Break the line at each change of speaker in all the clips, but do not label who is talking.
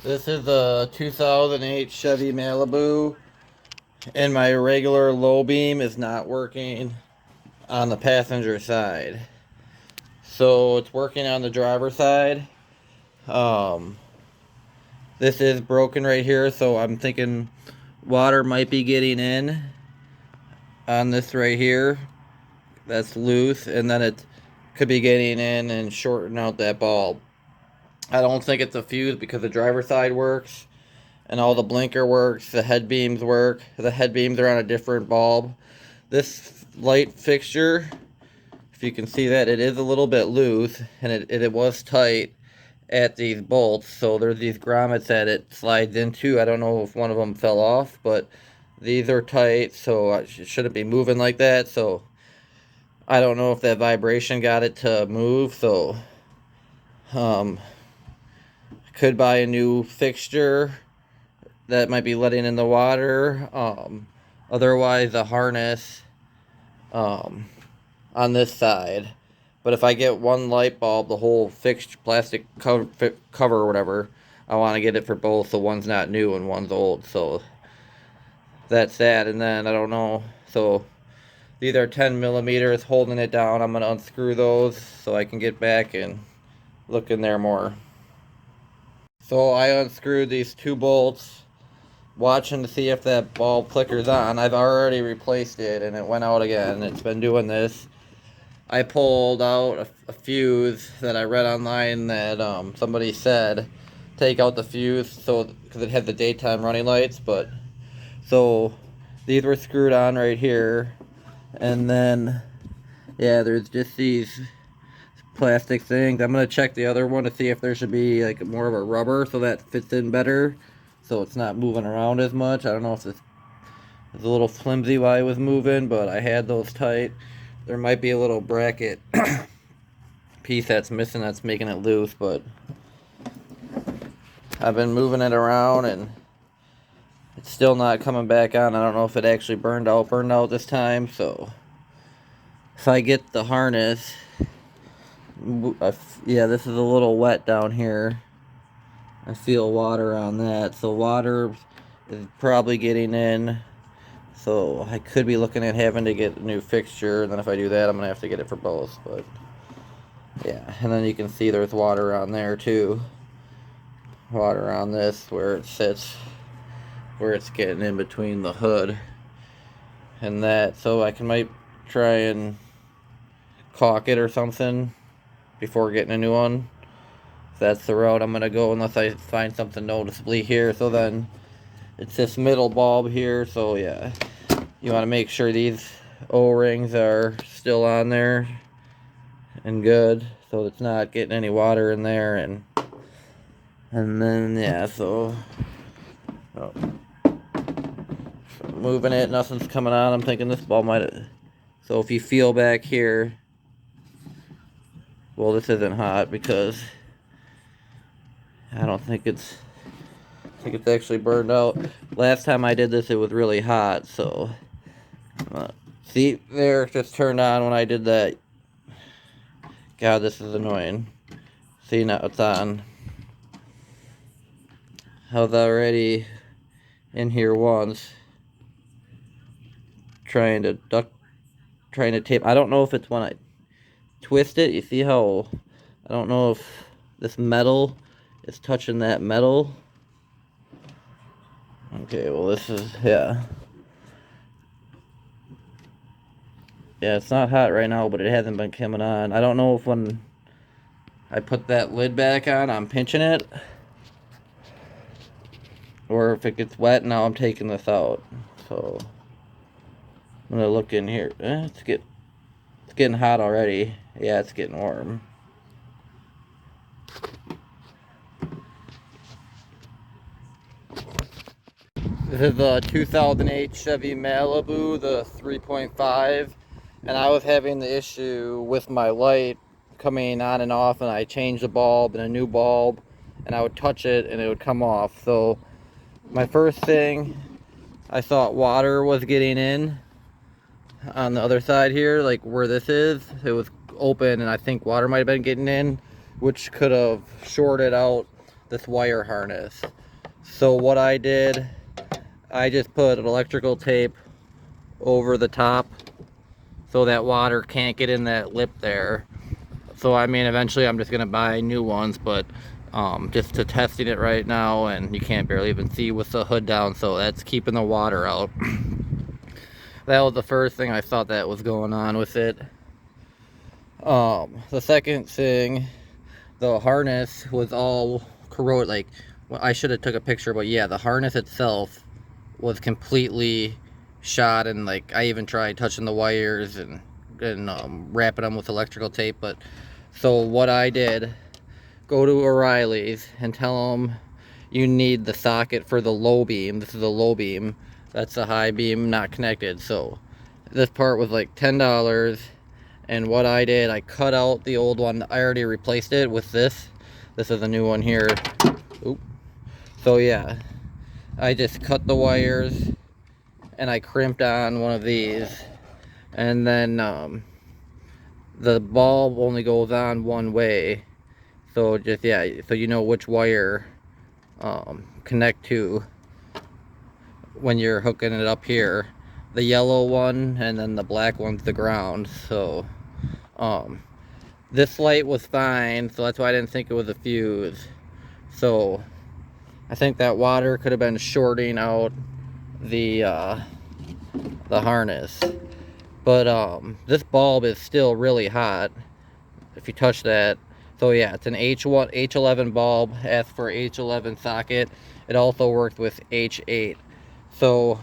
This is a 2008 Chevy Malibu, and my regular low beam is not working on the passenger side. So it's working on the driver's side. Um, this is broken right here, so I'm thinking water might be getting in on this right here. That's loose, and then it could be getting in and shorting out that bulb. I don't think it's a fuse because the driver's side works and all the blinker works, the head beams work. The head beams are on a different bulb. This light fixture, if you can see that, it is a little bit loose, and it was tight at these bolts. So there's these grommets that it slides into. I don't know if one of them fell off, but these are tight, so it shouldn't be moving like that. So I don't know if that vibration got it to move. So I could buy a new fixture that might be letting in the water. Otherwise, a harness um, on this side. But if I get one light bulb, the whole fixed plastic cover or whatever, I want to get it for both. So one's not new and one's old. So that's that. And then I don't know. So these are 10 millimeters holding it down. I'm going to unscrew those so I can get back and look in there more. So I unscrewed these two bolts, watching to see if that bulb flickers on. I've already replaced it and it went out again. It's been doing this. I pulled out a fuse that I read online that somebody said take out the fuse so because it had the daytime running lights. But so these were screwed on right here, and then yeah, there's just these plastic things. I'm gonna check the other one to see if there should be like more of a rubber so that fits in better, so it's not moving around as much. I don't know if this is a little flimsy while I was moving, but I had those tight. There might be a little bracket piece that's missing that's making it loose, but I've been moving it around and it's still not coming back on. I don't know if it actually burned out this time. So if I get the harness, yeah, this is a little wet down here. I feel water on that, so water is probably getting in. So I could be looking at having to get a new fixture, and then if I do that, I'm gonna have to get it for both. But yeah, and then you can see there's water on there too. Water on this where it sits, where it's getting in between the hood and that. So I might try and caulk it or something before getting a new one. That's the route I'm gonna go unless I find something noticeably here. So then it's this middle bulb here. So yeah, you want to make sure these O-rings are still on there and good, so it's not getting any water in there. And then yeah, so moving it, nothing's coming on. I'm thinking this bulb might have. So if you feel back here, well, this isn't hot because I don't think it's. I think it's actually burned out. Last time I did this, it was really hot. So see, there, it just turned on when I did that. God, this is annoying. See, now it's on. I was already in here once trying to tape. I don't know if it's when I twist it. You see how I don't know if this metal is touching that metal. Okay, well this is, yeah. Yeah, it's not hot right now, but it hasn't been coming on. I don't know if when I put that lid back on, I'm pinching it, or if it gets wet. Now I'm taking this out. So I'm gonna look in here. It's getting hot already. Yeah, it's getting warm. This is the 2008 Chevy Malibu, the 3.5, and I was having the issue with my light coming on and off, and I changed the bulb and a new bulb, and I would touch it and it would come off. So my first thing, I thought water was getting in on the other side here, like where this is. It was open, and I think water might have been getting in, which could have shorted out this wire harness. So what I did, I just put an electrical tape over the top so that water can't get in that lip there. So I mean, eventually I'm just gonna buy new ones, but just to testing it right now, and you can't barely even see with the hood down, so that's keeping the water out. That was the first thing I thought that was going on with it. The second thing, the harness was all corroded. Like, well, I should have took a picture, but yeah, the harness itself was completely shot, and like I even tried touching the wires and wrapping them with electrical tape. But so what I did, go to O'Reilly's and tell them you need the socket for the low beam. This is a low beam. That's a high beam not connected. So this part was like $10. And what I did, I cut out the old one. I already replaced it with this. This is a new one here. Oop. So yeah, I just cut the wires and I crimped on one of these. And then the bulb only goes on one way. So just, yeah, so you know which wire connect to when you're hooking it up here. The yellow one, and then the black one's the ground. So this light was fine, so that's why I didn't think it was a fuse. So I think that water could have been shorting out the harness. But this bulb is still really hot if you touch that. So yeah, it's an H11 bulb. Asked for H11 socket. It also worked with H8. So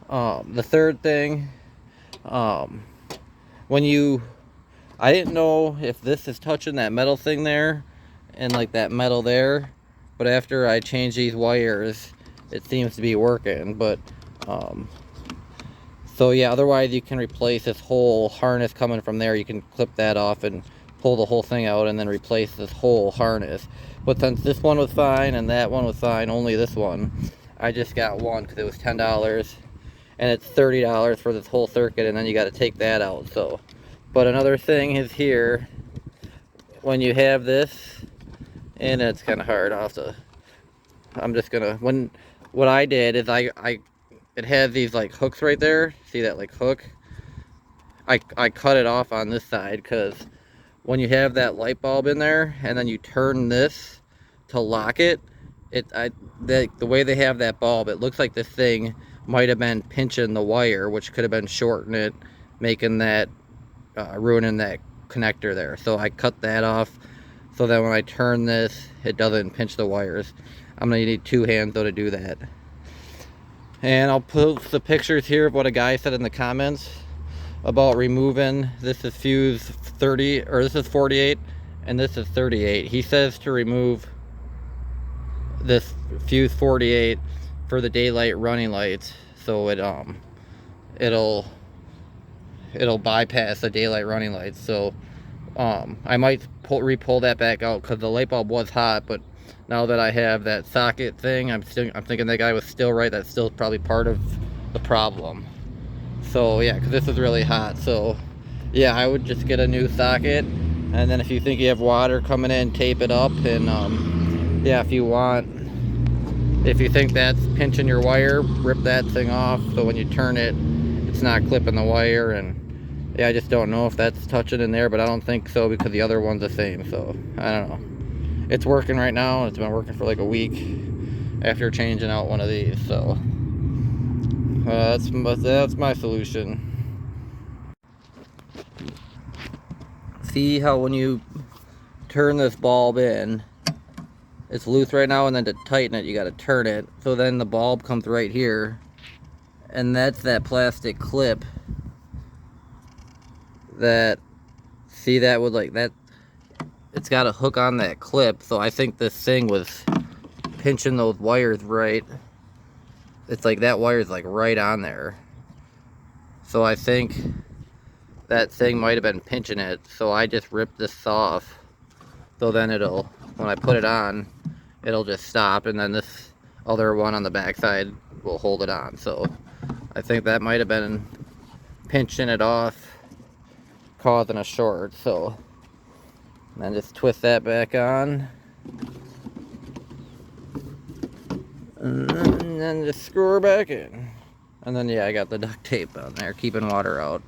the third thing, when you, I didn't know if this is touching that metal thing there and like that metal there, but after I changed these wires, it seems to be working. But so yeah, otherwise you can replace this whole harness coming from there. You can clip that off and pull the whole thing out and then replace this whole harness. But since this one was fine and that one was fine, only this one, I just got one because it was $10 and it's $30 for this whole circuit, and then you got to take that out. So, but another thing is here, when you have this, and it's kind of hard off the, I'm just gonna, what I did is it had these like hooks right there. See that like hook? I cut it off on this side because when you have that light bulb in there and then you turn this to lock it, the way they have that bulb, it looks like this thing might have been pinching the wire, which could have been shorting it, making that, ruining that connector there. So I cut that off so that when I turn this, it doesn't pinch the wires. I'm gonna need two hands though to do that. And I'll post the pictures here of what a guy said in the comments about removing, this is fuse 30, or this is 48, and this is 38. He says to remove this fuse 48 for the daylight running lights, so it'll bypass the daylight running lights. So I might re-pull that back out because the light bulb was hot, but now that I have that socket thing, I'm thinking that guy was still right. That's still probably part of the problem. So yeah, because this is really hot. So yeah, I would just get a new socket, and then if you think you have water coming in, tape it up. And yeah, if you think that's pinching your wire, rip that thing off so when you turn it, it's not clipping the wire. And yeah, I just don't know if that's touching in there, but I don't think so because the other one's the same. So I don't know. It's working right now. It's been working for like a week after changing out one of these. So that's my solution. See how when you turn this bulb in, it's loose right now, and then to tighten it you got to turn it, so then the bulb comes right here, and that's that plastic clip that, see that would like that, it's got a hook on that clip. So I think this thing was pinching those wires right. It's like that wire's like right on there. So I think that thing might have been pinching it. So I just ripped this off. So then it'll, when I put it on, it'll just stop, and then this other one on the back side will hold it on. So I think that might have been pinching it off, causing a short. So then just twist that back on. And then just screw her back in. And then, yeah, I got the duct tape on there, keeping water out.